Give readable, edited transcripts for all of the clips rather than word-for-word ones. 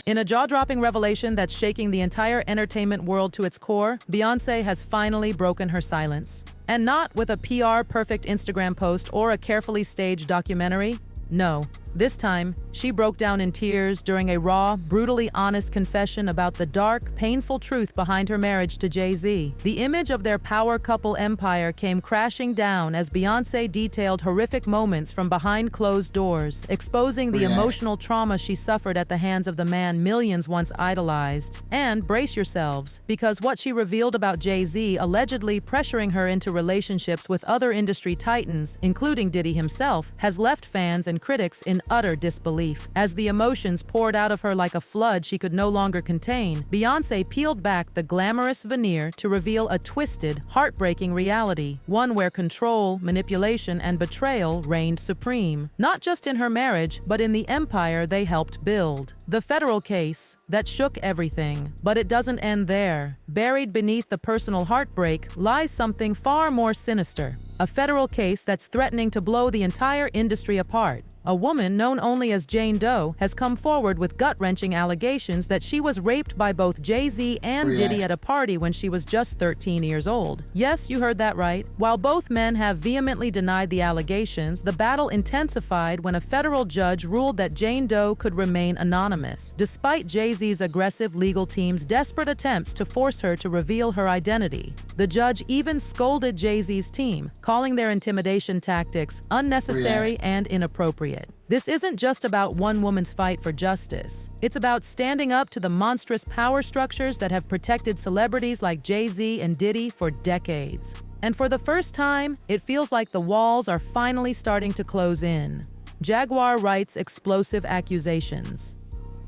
In a jaw-dropping revelation that's shaking the entire entertainment world to its core, Beyoncé has finally broken her silence. And not with a PR-perfect Instagram post or a carefully staged documentary. No, this time, she broke down in tears during a raw, brutally honest confession about the dark, painful truth behind her marriage to Jay-Z. The image of their power couple empire came crashing down as Beyoncé detailed horrific moments from behind closed doors, exposing the emotional trauma she suffered at the hands of the man millions once idolized. And brace yourselves, because what she revealed about Jay-Z allegedly pressuring her into relationships with other industry titans, including Diddy himself, has left fans and critics in utter disbelief. As the emotions poured out of her like a flood she could no longer contain, Beyoncé peeled back the glamorous veneer to reveal a twisted, heartbreaking reality, one where control, manipulation, and betrayal reigned supreme, not just in her marriage, but in the empire they helped build. The federal case that shook everything. But it doesn't end there. Buried beneath the personal heartbreak lies something far more sinister. A federal case that's threatening to blow the entire industry apart. A woman known only as Jane Doe has come forward with gut-wrenching allegations that she was raped by both Jay-Z and Diddy at a party when she was just 13 years old. Yes, you heard that right. While both men have vehemently denied the allegations, the battle intensified when a federal judge ruled that Jane Doe could remain anonymous, despite Jay-Z's aggressive legal team's desperate attempts to force her to reveal her identity. The judge even scolded Jay-Z's team, calling their intimidation tactics unnecessary and inappropriate. This isn't just about one woman's fight for justice. It's about standing up to the monstrous power structures that have protected celebrities like Jay-Z and Diddy for decades. And for the first time, it feels like the walls are finally starting to close in. Jaguar writes explosive accusations.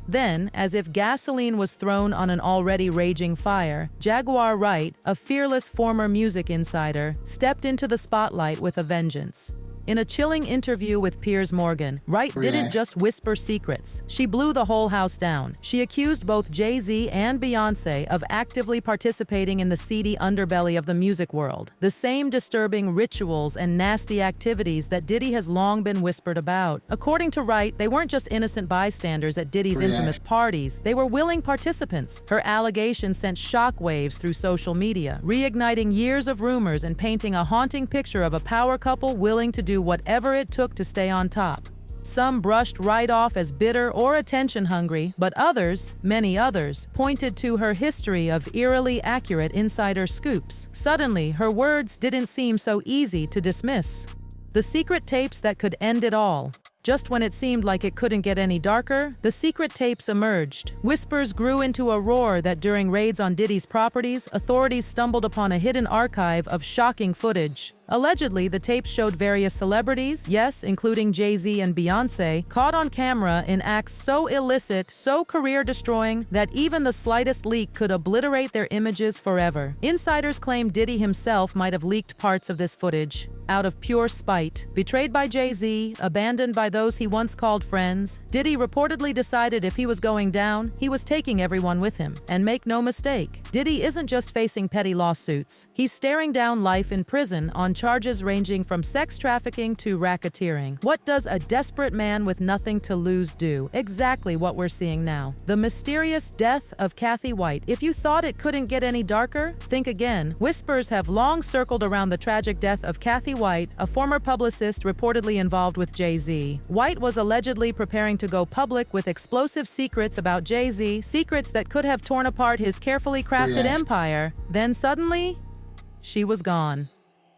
Then, as if gasoline was thrown on an already raging fire, Jaguar Wright, a fearless former music insider, stepped into the spotlight with a vengeance. In a chilling interview with Piers Morgan, Wright didn't just whisper secrets. She blew the whole house down. She accused both Jay-Z and Beyoncé of actively participating in the seedy underbelly of the music world, the same disturbing rituals and nasty activities that Diddy has long been whispered about. According to Wright, they weren't just innocent bystanders at Diddy's infamous parties, they were willing participants. Her allegations sent shockwaves through social media, reigniting years of rumors and painting a haunting picture of a power couple willing to do whatever it took to stay on top. Some brushed Wright off as bitter or attention-hungry, but others, many others, pointed to her history of eerily accurate insider scoops. Suddenly, her words didn't seem so easy to dismiss. The secret tapes that could end it all. Just when it seemed like it couldn't get any darker, the secret tapes emerged. Whispers grew into a roar that during raids on Diddy's properties, authorities stumbled upon a hidden archive of shocking footage. Allegedly, the tapes showed various celebrities, yes, including Jay-Z and Beyoncé, caught on camera in acts so illicit, so career-destroying, that even the slightest leak could obliterate their images forever. Insiders claim Diddy himself might have leaked parts of this footage. Out of pure spite, betrayed by Jay-Z, abandoned by those he once called friends, Diddy reportedly decided if he was going down, he was taking everyone with him. And make no mistake, Diddy isn't just facing petty lawsuits. He's staring down life in prison on charges ranging from sex trafficking to racketeering. What does a desperate man with nothing to lose do? Exactly what we're seeing now. The mysterious death of Kathy White. If you thought it couldn't get any darker, think again. Whispers have long circled around the tragic death of Kathy White, a former publicist reportedly involved with Jay-Z. White was allegedly preparing to go public with explosive secrets about Jay-Z, secrets that could have torn apart his carefully crafted empire. Then suddenly, she was gone.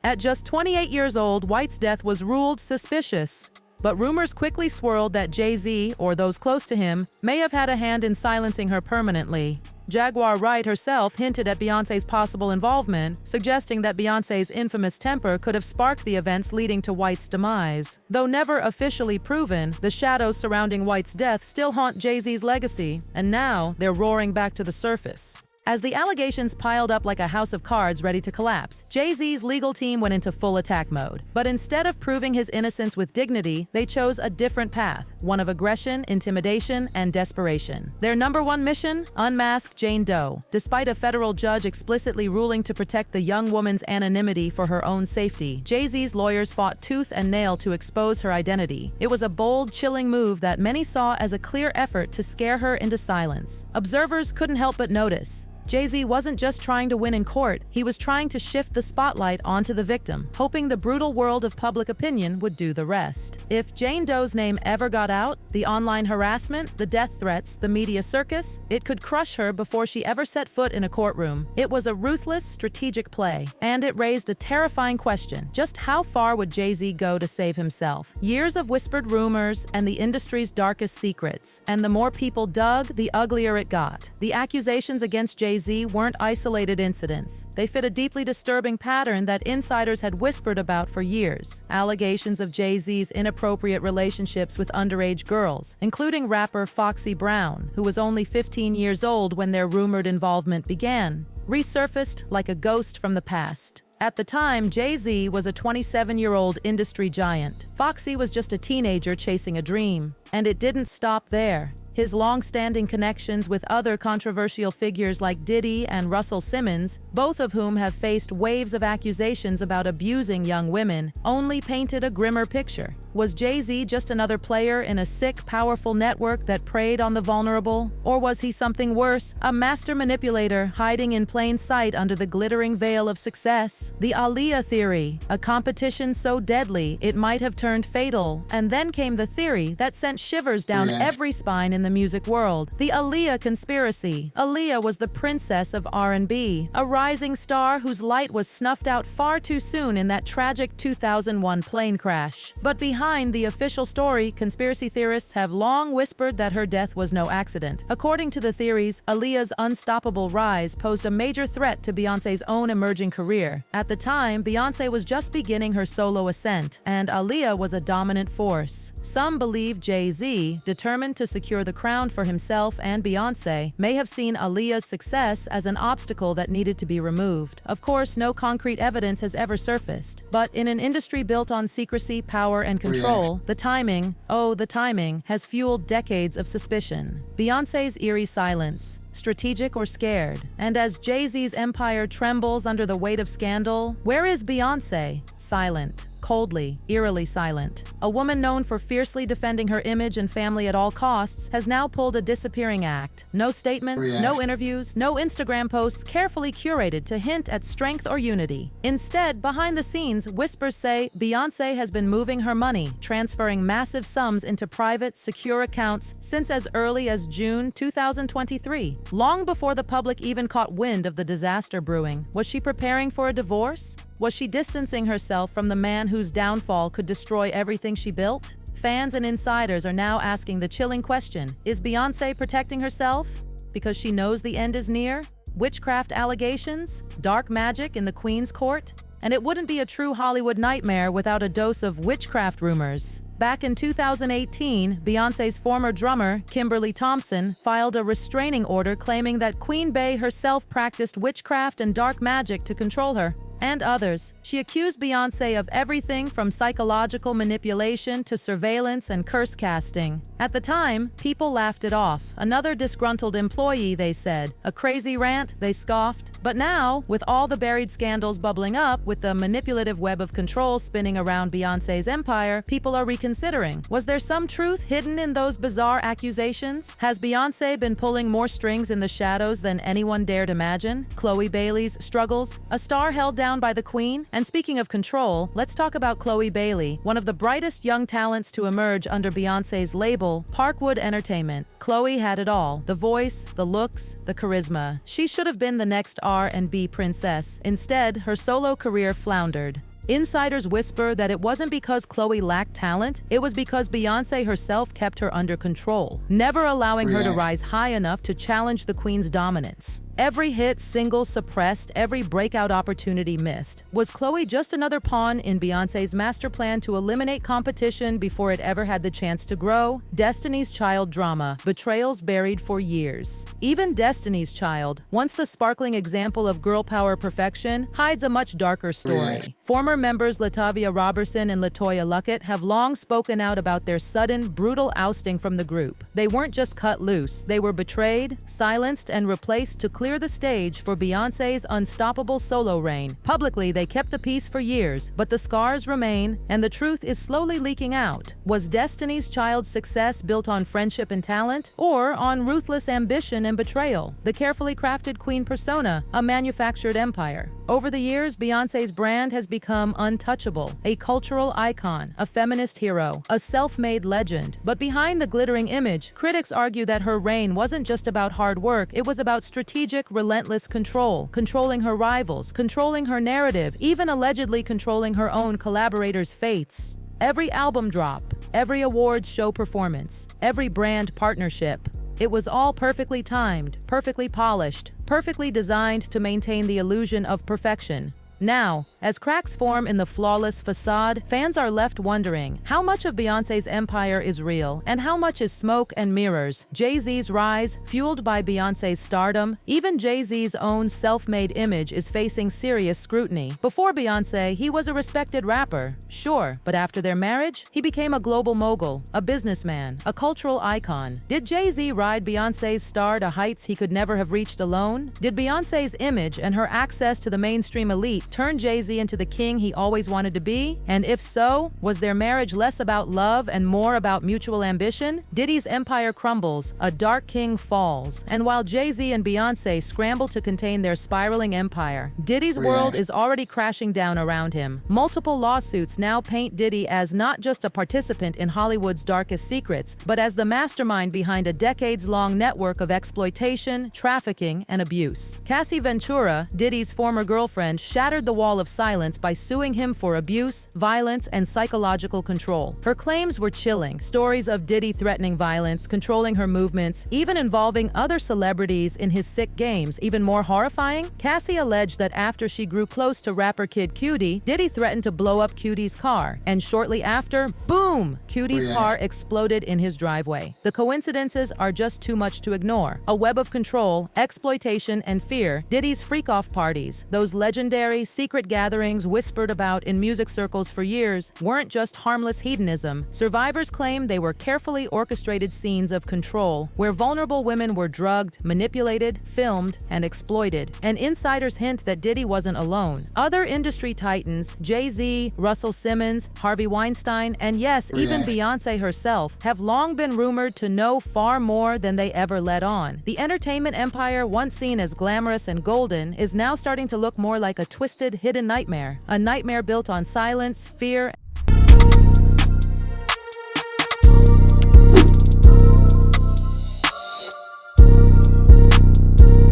At just 28 years old, White's death was ruled suspicious. But rumors quickly swirled that Jay-Z, or those close to him, may have had a hand in silencing her permanently. Jaguar Wright herself hinted at Beyoncé's possible involvement, suggesting that Beyoncé's infamous temper could have sparked the events leading to White's demise. Though never officially proven, the shadows surrounding White's death still haunt Jay-Z's legacy, and now they're roaring back to the surface. As the allegations piled up like a house of cards ready to collapse, Jay-Z's legal team went into full attack mode. But instead of proving his innocence with dignity, they chose a different path, one of aggression, intimidation, and desperation. Their number one mission? Unmask Jane Doe. Despite a federal judge explicitly ruling to protect the young woman's anonymity for her own safety, Jay-Z's lawyers fought tooth and nail to expose her identity. It was a bold, chilling move that many saw as a clear effort to scare her into silence. Observers couldn't help but notice. Jay-Z wasn't just trying to win in court, he was trying to shift the spotlight onto the victim, hoping the brutal world of public opinion would do the rest. If Jane Doe's name ever got out, the online harassment, the death threats, the media circus, it could crush her before she ever set foot in a courtroom. It was a ruthless, strategic play, and it raised a terrifying question. Just how far would Jay-Z go to save himself? Years of whispered rumors and the industry's darkest secrets. And the more people dug, the uglier it got. The accusations against Jay-Z weren't isolated incidents. They fit a deeply disturbing pattern that insiders had whispered about for years. Allegations of Jay-Z's inappropriate relationships with underage girls, including rapper Foxy Brown, who was only 15 years old when their rumored involvement began, resurfaced like a ghost from the past. At the time, Jay-Z was a 27-year-old industry giant. Foxy was just a teenager chasing a dream. And it didn't stop there. His long-standing connections with other controversial figures like Diddy and Russell Simmons, both of whom have faced waves of accusations about abusing young women, only painted a grimmer picture. Was Jay-Z just another player in a sick, powerful network that preyed on the vulnerable? Or was he something worse, a master manipulator hiding in plain sight under the glittering veil of success? The Aaliyah theory, a competition so deadly it might have turned fatal. And then came the theory that sent shivers down every spine in the music world. The Aaliyah conspiracy. Aaliyah was the princess of R&B, a rising star whose light was snuffed out far too soon in that tragic 2001 plane crash. But behind the official story, conspiracy theorists have long whispered that her death was no accident. According to the theories, Aaliyah's unstoppable rise posed a major threat to Beyoncé's own emerging career. At the time, Beyoncé was just beginning her solo ascent, and Aaliyah was a dominant force. Some believe Jay-Z, determined to secure the crown for himself and Beyoncé, may have seen Aaliyah's success as an obstacle that needed to be removed. Of course, no concrete evidence has ever surfaced, but in an industry built on secrecy, power, and control, the timing has fueled decades of suspicion. Beyoncé's eerie silence. Strategic or scared? And as Jay-Z's empire trembles under the weight of scandal, where is Beyoncé? Silent. Coldly, eerily silent. A woman known for fiercely defending her image and family at all costs has now pulled a disappearing act. No statements, no interviews, no Instagram posts carefully curated to hint at strength or unity. Instead, behind the scenes, whispers say Beyoncé has been moving her money, transferring massive sums into private, secure accounts since as early as June 2023. Long before the public even caught wind of the disaster brewing, was she preparing for a divorce? Was she distancing herself from the man whose downfall could destroy everything she built? Fans and insiders are now asking the chilling question, is Beyoncé protecting herself because she knows the end is near? Witchcraft allegations? Dark magic in the Queen's court? And it wouldn't be a true Hollywood nightmare without a dose of witchcraft rumors. Back in 2018, Beyoncé's former drummer, Kimberly Thompson, filed a restraining order claiming that Queen Bey herself practiced witchcraft and dark magic to control her and others. She accused Beyoncé of everything from psychological manipulation to surveillance and curse casting. At the time, people laughed it off. Another disgruntled employee, they said. A crazy rant, they scoffed. But now, with all the buried scandals bubbling up, with the manipulative web of control spinning around Beyoncé's empire, people are reconsidering. Was there some truth hidden in those bizarre accusations? Has Beyoncé been pulling more strings in the shadows than anyone dared imagine? Chloe Bailey's struggles? A star held down by the Queen? And speaking of control, let's talk about Chloe Bailey, one of the brightest young talents to emerge under Beyoncé's label, Parkwood Entertainment. Chloe had it all: the voice, the looks, the charisma. She should have been the next R&B princess. Instead, her solo career floundered. Insiders whisper that it wasn't because Chloe lacked talent, it was because Beyoncé herself kept her under control, never allowing her to rise high enough to challenge the Queen's dominance. Every hit single suppressed, every breakout opportunity missed. Was Chloe just another pawn in Beyoncé's master plan to eliminate competition before it ever had the chance to grow? Destiny's Child drama, betrayals buried for years. Even Destiny's Child, once the sparkling example of girl power perfection, hides a much darker story. Former members Latavia Robertson and LaToya Luckett have long spoken out about their sudden, brutal ousting from the group. They weren't just cut loose, they were betrayed, silenced, and replaced to clear the stage for Beyoncé's unstoppable solo reign. Publicly, they kept the peace for years, but the scars remain, and the truth is slowly leaking out. Was Destiny's Child's success built on friendship and talent, or on ruthless ambition and betrayal? The carefully crafted queen persona, a manufactured empire. Over the years, Beyoncé's brand has become untouchable, a cultural icon, a feminist hero, a self-made legend. But behind the glittering image, critics argue that her reign wasn't just about hard work, it was about strategic, relentless control, controlling her rivals, controlling her narrative, even allegedly controlling her own collaborators' fates. Every album drop, every awards show performance, every brand partnership, it was all perfectly timed, perfectly polished, perfectly designed to maintain the illusion of perfection. Now, as cracks form in the flawless facade, fans are left wondering how much of Beyoncé's empire is real and how much is smoke and mirrors. Jay-Z's rise, fueled by Beyoncé's stardom, even Jay-Z's own self-made image is facing serious scrutiny. Before Beyoncé, he was a respected rapper, sure, but after their marriage, he became a global mogul, a businessman, a cultural icon. Did Jay-Z ride Beyoncé's star to heights he could never have reached alone? Did Beyoncé's image and her access to the mainstream elite turn Jay-Z into the king he always wanted to be? And if so, was their marriage less about love and more about mutual ambition? Diddy's empire crumbles, a dark king falls, and while Jay-Z and Beyoncé scramble to contain their spiraling empire, Diddy's world is already crashing down around him. Multiple lawsuits now paint Diddy as not just a participant in Hollywood's darkest secrets, but as the mastermind behind a decades-long network of exploitation, trafficking, and abuse. Cassie Ventura, Diddy's former girlfriend, shattered the wall of silence by suing him for abuse, violence, and psychological control. Her claims were chilling. Stories of Diddy threatening violence, controlling her movements, even involving other celebrities in his sick games. Even more horrifying, Cassie alleged that after she grew close to rapper Kid Cudi, Diddy threatened to blow up Cudi's car. And shortly after, boom! Cudi's car exploded in his driveway. The coincidences are just too much to ignore. A web of control, exploitation, and fear. Diddy's freak-off parties, those legendary secret gatherings whispered about in music circles for years, weren't just harmless hedonism. Survivors claim they were carefully orchestrated scenes of control where vulnerable women were drugged, manipulated, filmed, and exploited. And insiders hint that Diddy wasn't alone. Other industry titans, Jay-Z, Russell Simmons, Harvey Weinstein, and yes, even Beyoncé herself, have long been rumored to know far more than they ever let on. The entertainment empire, once seen as glamorous and golden, is now starting to look more like a twisted, hidden nightmare. A nightmare built on silence, fear,